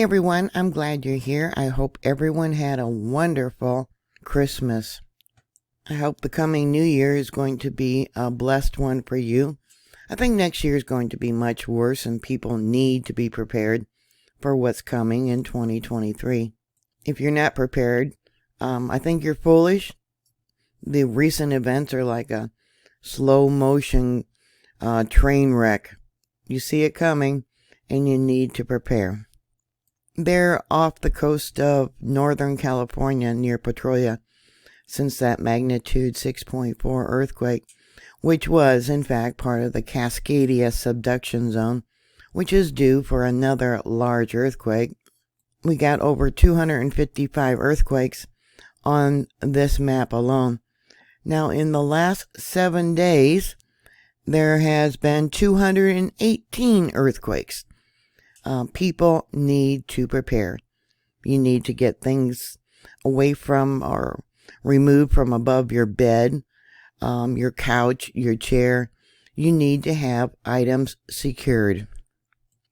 Hi everyone, I'm glad you're here. I hope everyone had a wonderful Christmas. I hope the coming new year is going to be a blessed one for you. I think next year is going to be much worse and people need to be prepared for what's coming in 2023. If you're not prepared, I think you're foolish. The recent events are like a slow motion train wreck. You see it coming and you need to prepare. They're off the coast of Northern California near Petrolia since that magnitude 6.4 earthquake, which was in fact part of the Cascadia subduction zone, which is due for another large earthquake. We got over 255 earthquakes on this map alone. Now in the last 7 days, there has been 218 earthquakes. People need to prepare. You need to get things away from or removed from above your bed, your couch, your chair. You need to have items secured.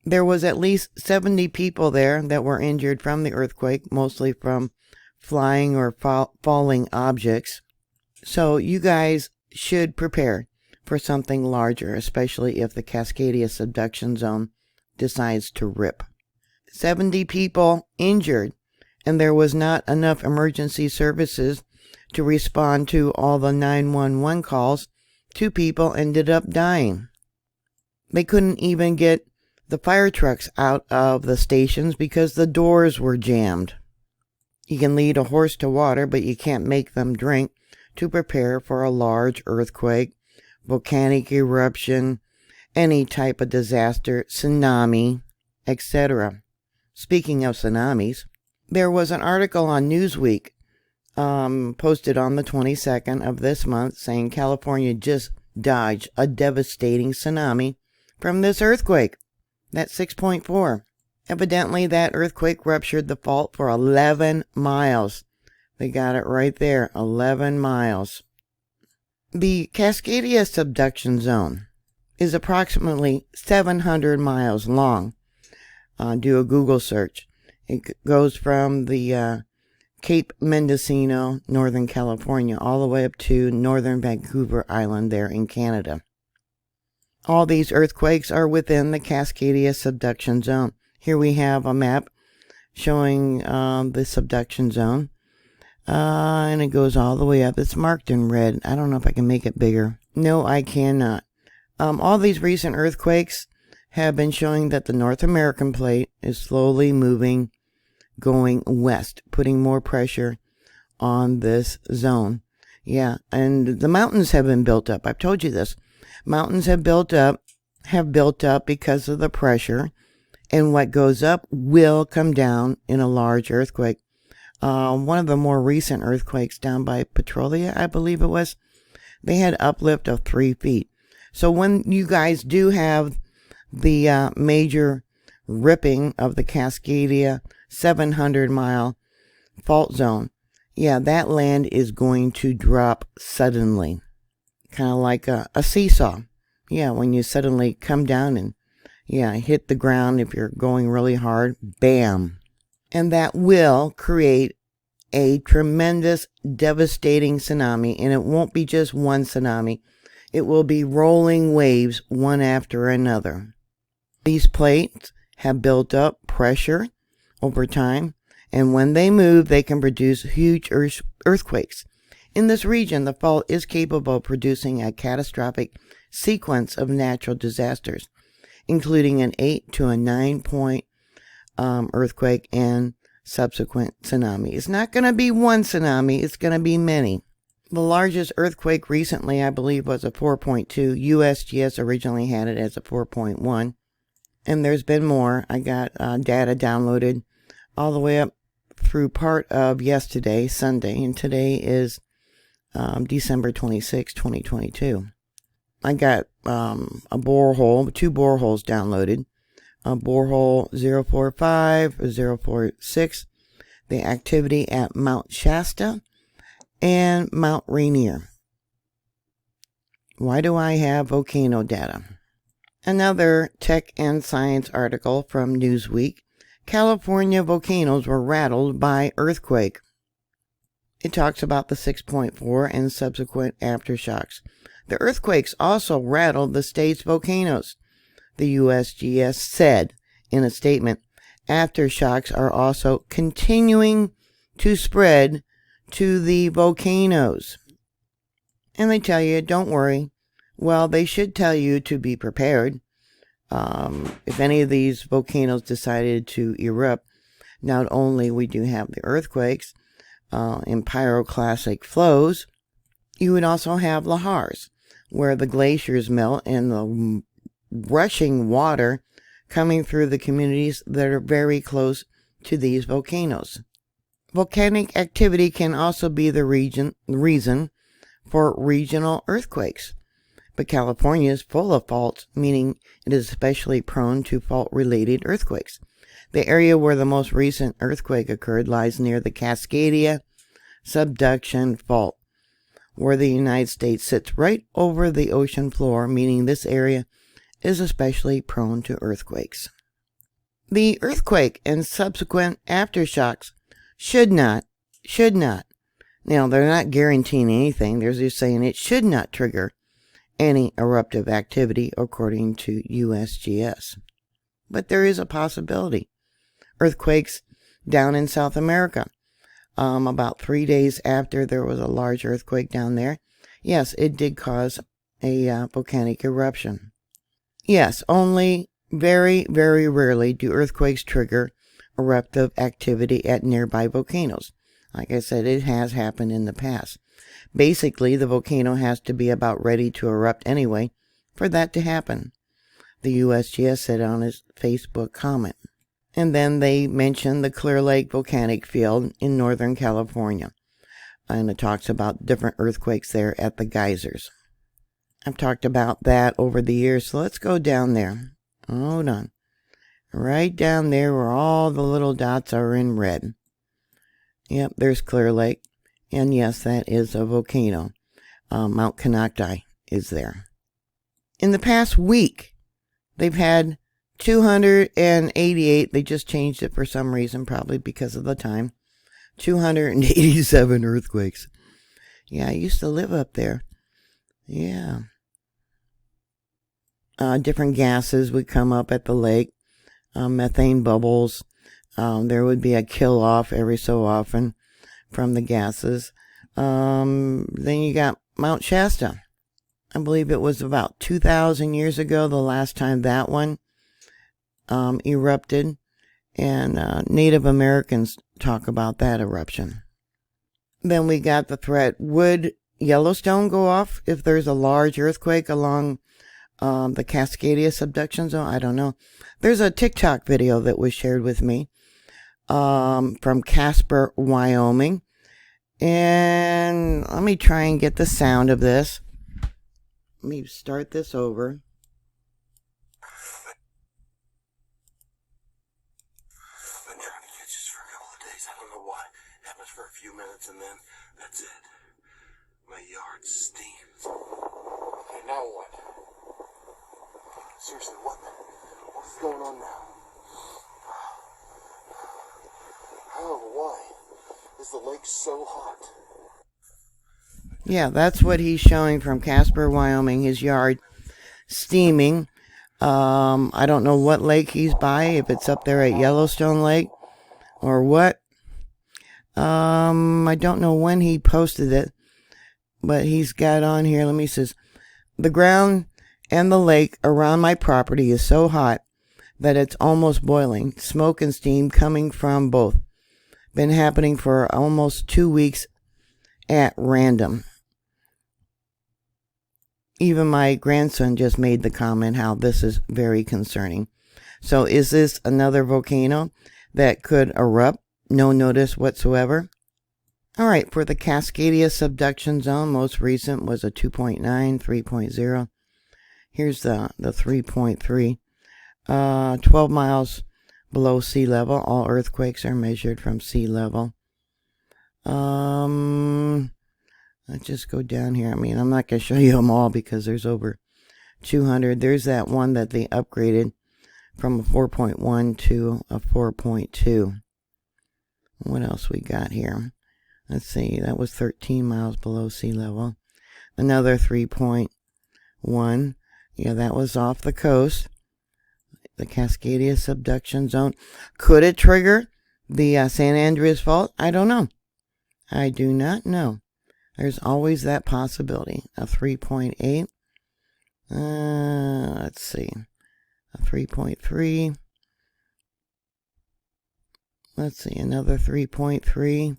There was at least 70 people there that were injured from the earthquake, mostly from flying or falling objects. So you guys should prepare for something larger, especially if the Cascadia subduction zone decides to rip. 70 people injured, and there was not enough emergency services to respond to all the 911 calls. 2 people ended up dying. They couldn't even get the fire trucks out of the stations because the doors were jammed. You can lead a horse to water, but you can't make them drink to prepare for a large earthquake, volcanic eruption, any type of disaster, tsunami, etc. Speaking of tsunamis, there was an article on Newsweek posted on the 22nd of this month saying California just dodged a devastating tsunami from this earthquake. That's 6.4. Evidently, that earthquake ruptured the fault for 11 miles. They got it right there, 11 miles. The Cascadia subduction zone is approximately 700 miles long. Do a Google search. It goes from the Cape Mendocino, Northern California, all the way up to Northern Vancouver Island there in Canada. All these earthquakes are within the Cascadia subduction zone. Here we have a map showing the subduction zone. And it goes all the way up. It's marked in red. I don't know if I can make it bigger. No, I cannot. All these recent earthquakes have been showing that the North American plate is slowly moving, going west, putting more pressure on this zone. Yeah, and the mountains have been built up. I've told you this. Mountains have built up because of the pressure, and what goes up will come down in a large earthquake. One of the more recent earthquakes down by Petrolia, I believe it was, they had uplift of 3 feet. So when you guys do have the major ripping of the Cascadia 700-mile fault zone, yeah, that land is going to drop suddenly. Kind of like a seesaw. Yeah, when you suddenly come down and, yeah, hit the ground if you're going really hard, bam. And that will create a tremendous, devastating tsunami, and it won't be just one tsunami. It will be rolling waves, one after another. These plates have built up pressure over time, and when they move, they can produce huge earthquakes. In this region, the fault is capable of producing a catastrophic sequence of natural disasters, including an 8 to a 9-point earthquake and subsequent tsunami. It's not going to be one tsunami, it's going to be many. The largest earthquake recently, I believe, was a 4.2. USGS originally had it as a 4.1. And there's been more. I got data downloaded all the way up through part of yesterday, Sunday, and today is December 26, 2022. I got a borehole, 2 boreholes downloaded. Borehole 045, 046, the activity at Mount Shasta, and Mount Rainier. Why do I have volcano data? Another tech and science article from Newsweek. California volcanoes were rattled by earthquake. It talks about the 6.4 and subsequent aftershocks. The earthquakes also rattled the state's volcanoes. The USGS said in a statement, aftershocks are also continuing to spread to the volcanoes. And they tell you, don't worry. Well, they should tell you to be prepared. If any of these volcanoes decided to erupt, not only we do have the earthquakes and pyroclastic flows, you would also have lahars, where the glaciers melt and the rushing water coming through the communities that are very close to these volcanoes. Volcanic activity can also be the reason for regional earthquakes. But California is full of faults, meaning it is especially prone to fault-related earthquakes. The area where the most recent earthquake occurred lies near the Cascadia subduction fault, where the United States sits right over the ocean floor, meaning this area is especially prone to earthquakes. The earthquake and subsequent aftershocks should not. Now, they're not guaranteeing anything. They're just saying it should not trigger any eruptive activity, according to USGS. But there is a possibility. Earthquakes down in South America. About 3 days after there was a large earthquake down there, yes, it did cause a volcanic eruption. Yes, only very, very rarely do earthquakes trigger eruptive activity at nearby volcanoes. Like I said, it has happened in the past. Basically, the volcano has to be about ready to erupt anyway for that to happen, the USGS said on his Facebook comment. And then they mentioned the Clear Lake volcanic field in Northern California. And it talks about different earthquakes there at the geysers. I've talked about that over the years, so let's go down there. Hold on. Right down there where all the little dots are in red. Yep, there's Clear Lake. And yes, that is a volcano. Mount Heartache is there. In the past week, they've had 288, they just changed it for some reason, probably because of the time, 287 earthquakes. Yeah, I used to live up there. Yeah. Different gases would come up at the lake, methane bubbles. There would be a kill-off every so often from the gases. Then you got Mount Shasta. I believe it was about 2,000 years ago, the last time that one erupted. And Native Americans talk about that eruption. Then we got the threat, would Yellowstone go off if there's a large earthquake along the Cascadia subduction zone? I don't know. There's a TikTok video that was shared with me from Casper, Wyoming. And let me try and get the sound of this. Let me start this over. I've been trying to catch this for a couple of days. I don't know why. It happens for a few minutes and then that's it. My yard steams. Okay, now what? Seriously, what's going on now? How and why is the lake so hot? Yeah, that's what he's showing from Casper, Wyoming, his yard steaming. I don't know what lake he's by, if it's up there at Yellowstone Lake or what. I don't know when he posted it, but he's got on here, let me see, the ground and the lake around my property is so hot that it's almost boiling. Smoke and steam coming from both. Been happening for almost 2 weeks at random. Even my grandson just made the comment how this is very concerning. So is this another volcano that could erupt? No notice whatsoever. All right, for the Cascadia subduction zone, most recent was a 2.9, 3.0. Here's the 3.3. 12 miles below sea level. All earthquakes are measured from sea level. Let's just go down here. I mean, I'm not going to show you them all because there's over 200. There's that one that they upgraded from a 4.1 to a 4.2. What else we got here? Let's see, that was 13 miles below sea level. Another 3.1. Yeah, that was off the coast. The Cascadia subduction zone. Could it trigger the San Andreas Fault? I don't know. I do not know. There's always that possibility. A 3.8. Let's see. A 3.3. Let's see, another 3.3.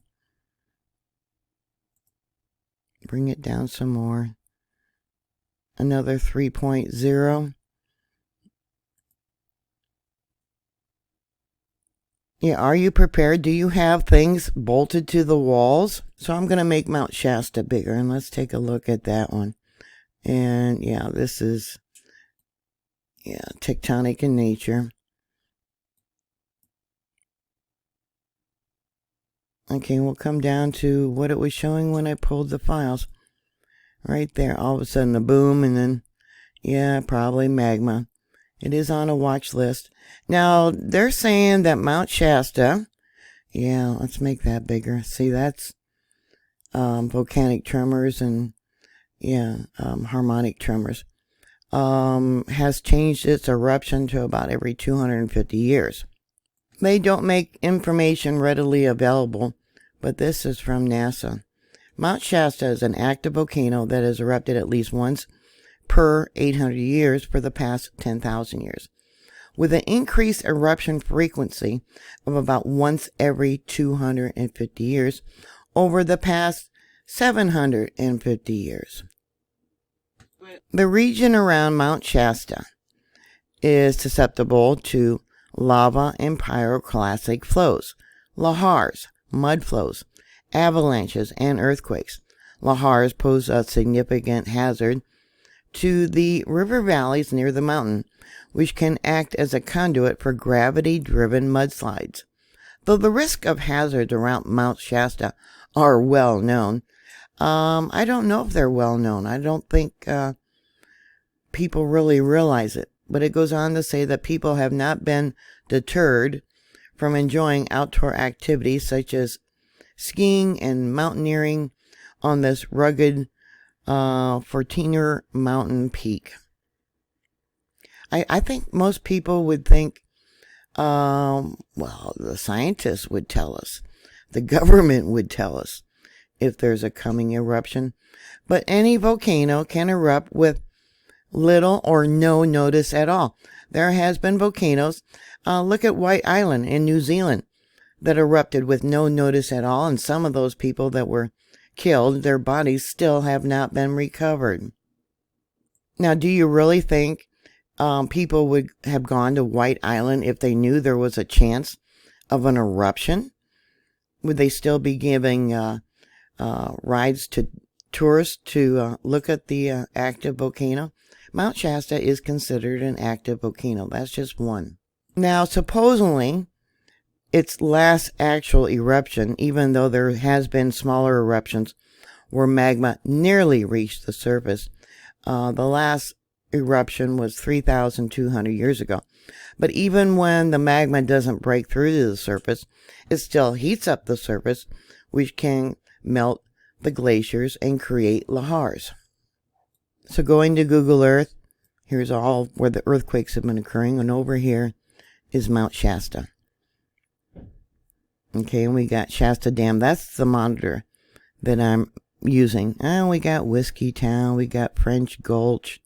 Bring it down some more. Another 3.0. Yeah, are you prepared? Do you have things bolted to the walls? So I'm going to make Mount Shasta bigger, and let's take a look at that one. And yeah, this is tectonic in nature. Okay, we'll come down to what it was showing when I pulled the files. Right there, all of a sudden a boom, and then, yeah, probably magma. It is on a watch list. Now, they're saying that Mount Shasta, yeah, let's make that bigger. See, that's volcanic tremors and, harmonic tremors. Has changed its eruption to about every 250 years. They don't make information readily available, but this is from NASA. Mount Shasta is an active volcano that has erupted at least once per 800 years for the past 10,000 years, with an increased eruption frequency of about once every 250 years over the past 750 years. The region around Mount Shasta is susceptible to lava and pyroclastic flows, lahars, mud flows, avalanches, and earthquakes. Lahars pose a significant hazard to the river valleys near the mountain, which can act as a conduit for gravity-driven mudslides. Though the risk of hazards around Mount Shasta are well known, I don't know if they're well known. I don't think people really realize it. But it goes on to say that people have not been deterred from enjoying outdoor activities such as skiing and mountaineering on this rugged Fortiner mountain peak. I think most people would think, the scientists would tell us, the government would tell us if there's a coming eruption. But any volcano can erupt with little or no notice at all. There has been volcanoes, look at White Island in New Zealand, that erupted with no notice at all, and some of those people that were killed, their bodies still have not been recovered. Now, do you really think people would have gone to White Island if they knew there was a chance of an eruption? Would they still be giving rides to tourists to look at the active volcano? Mount Shasta is considered an active volcano. That's just one. Now, supposedly, its last actual eruption, even though there has been smaller eruptions where magma nearly reached the surface, the last eruption was 3,200 years ago. But even when the magma doesn't break through to the surface, it still heats up the surface, which can melt the glaciers and create lahars. So going to Google Earth, here's all where the earthquakes have been occurring, and over here is Mount Shasta. Okay, and we got Shasta Dam. That's the monitor that I'm using. And we got Whiskey Town, we got French Gulch.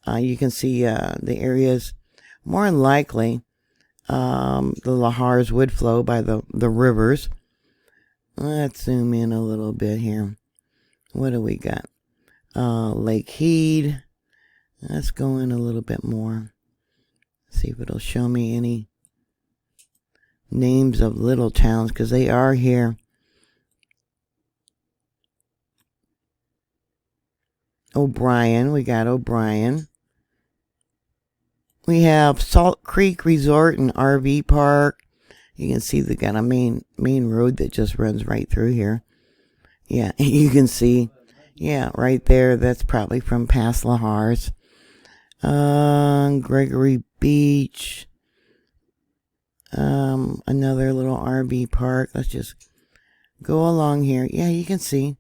You can see the areas. More than likely, the lahars would flow by the rivers. Let's zoom in a little bit here. What do we got? Lake Heed. Let's go in a little bit more. See if it'll show me any names of little towns, because they are here. O'Brien. We got O'Brien. We have Salt Creek Resort and RV Park. You can see they got a main road that just runs right through here. Yeah, you can see. Yeah, right there. That's probably from past lahars. Gregory Beach. Another little RV park. Let's just go along here. Yeah, you can see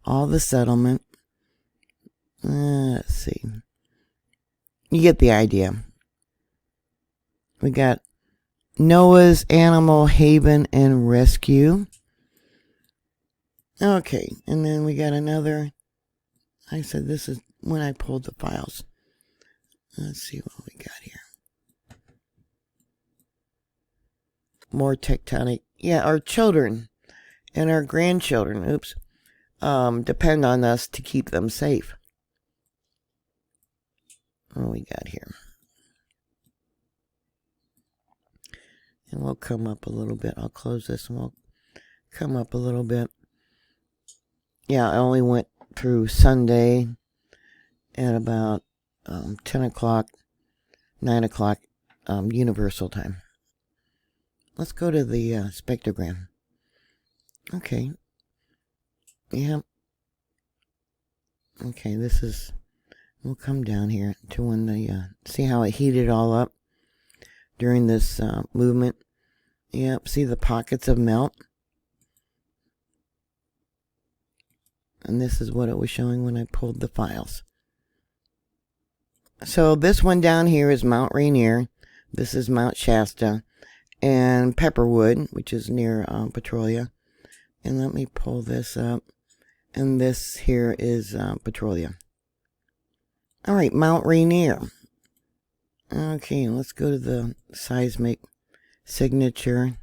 all the settlement. Let's see. You get the idea. We got Noah's Animal Haven and Rescue. Okay, and then we got another. I said this is when I pulled the files. Let's see what we got here. More tectonic. Yeah, our children and our grandchildren, depend on us to keep them safe. What we got here? And we'll come up a little bit. I'll close this and we'll come up a little bit. Yeah, I only went through Sunday at about 10 o'clock, 9 o'clock Universal time. Let's go to the spectrogram. Okay. Yeah. Okay, this is... We'll come down here to when the... see how it heated all up during this movement? Yep, see the pockets of melt? And this is what it was showing when I pulled the files. So this one down here is Mount Rainier. This is Mount Shasta. And Pepperwood, which is near Petrolia. And let me pull this up. And this here is Petrolia. Alright, Mount Rainier. Okay, let's go to the seismic signature.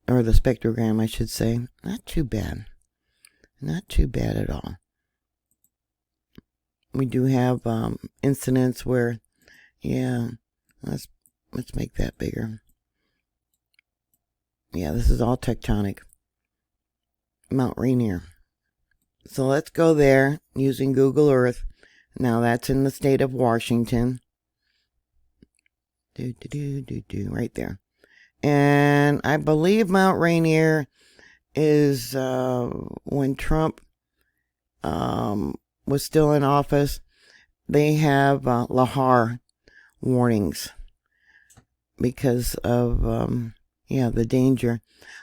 Or the spectrogram, I should say. Not too bad. Not too bad at all. We do have incidents where, yeah, let's make that bigger. Yeah, this is all tectonic. Mount Rainier. So let's go there using Google Earth. Now that's in the state of Washington. Right there. And I believe Mount Rainier is when Trump was still in office. They have lahar warnings because of the danger.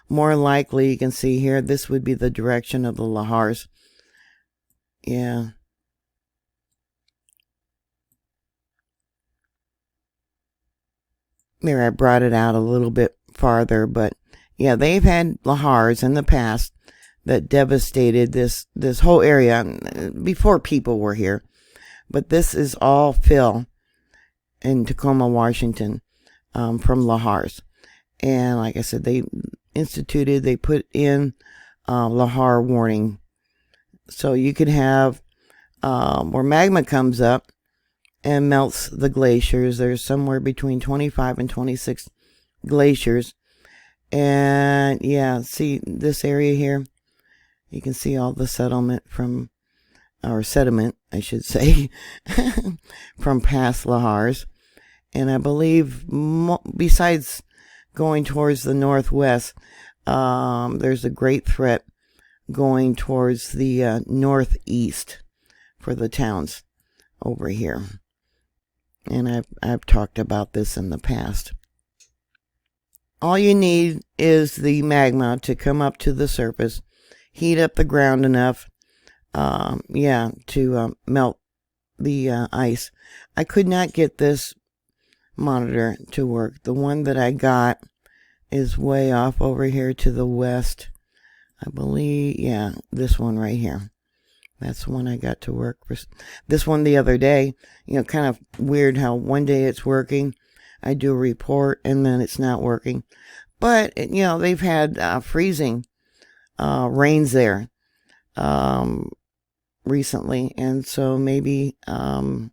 More likely, you can see here, this would be the direction of the lahars. Yeah. There, I brought it out a little bit farther, but yeah, they've had lahars in the past that devastated this whole area before people were here. But this is all fill in Tacoma, Washington, from lahars. And like I said, they put in lahar warning. So you could have where magma comes up and melts the glaciers. There's somewhere between 25 and 26 glaciers. And yeah, see this area here? You can see all the sediment, I should say, from past lahars. And I believe, besides going towards the northwest, there's a great threat going towards the northeast for the towns over here. And I've talked about this in the past. All you need is the magma to come up to the surface, heat up the ground enough, to melt the ice. I could not get this monitor to work. The one that I got is way off over here to the west. I believe, yeah, this one right here. That's the one I got to work for. This one the other day, kind of weird how one day it's working. I do a report and then it's not working. But, they've had freezing rains there recently. And so maybe, the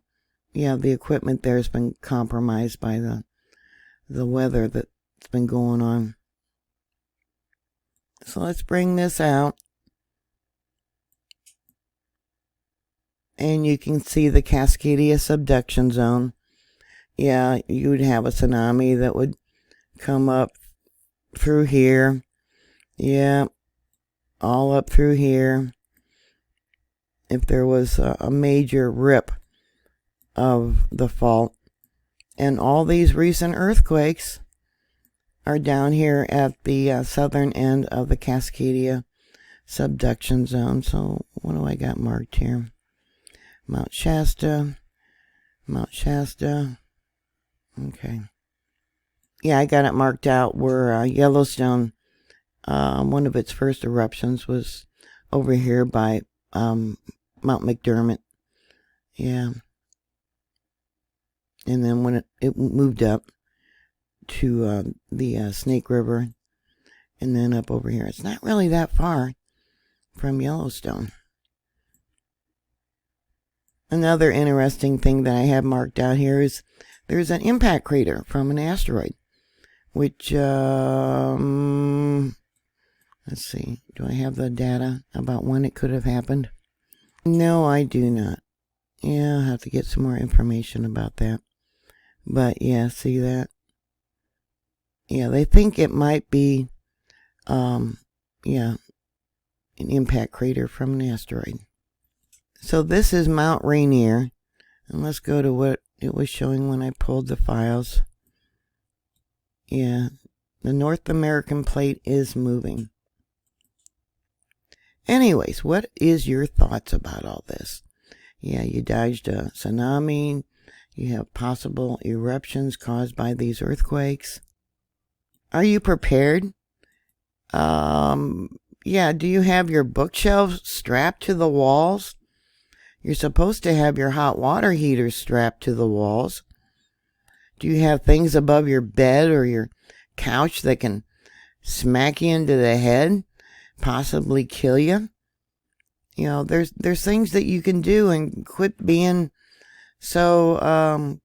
equipment there has been compromised by the weather that's been going on. So let's bring this out. And you can see the Cascadia subduction zone. Yeah, you would have a tsunami that would come up through here. Yeah, all up through here. If there was a major rip of the fault. And all these recent earthquakes are down here at the southern end of the Cascadia subduction zone. So what do I got marked here? Mount Shasta. Okay. Yeah, I got it marked out where Yellowstone, one of its first eruptions was over here by Mount McDermott. Yeah. And then when it moved up to the Snake River, and then up over here. It's not really that far from Yellowstone. Another interesting thing that I have marked out here is there's an impact crater from an asteroid, which, let's see, do I have the data about when it could have happened? No, I do not. Yeah, I'll have to get some more information about that. But yeah, see that? Yeah, they think it might be, an impact crater from an asteroid. So this is Mount Rainier. And let's go to what it was showing when I pulled the files. Yeah, the North American plate is moving. Anyways, what is your thoughts about all this? Yeah, you dodged a tsunami. You have possible eruptions caused by these earthquakes. Are you prepared? Yeah, do you have your bookshelves strapped to the walls? You're supposed to have your hot water heaters strapped to the walls. Do you have things above your bed or your couch that can smack you into the head, possibly kill you? You know, there's things that you can do and quit being so,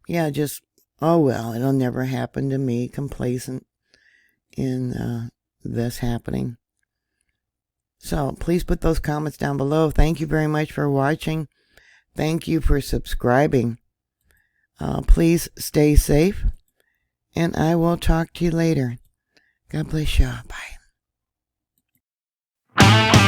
just, oh well, it'll never happen to me, complacent in this happening. So please put those comments down below. Thank you very much for watching. Thank you for subscribing. Please stay safe, and I will talk to you later. God bless you. Bye.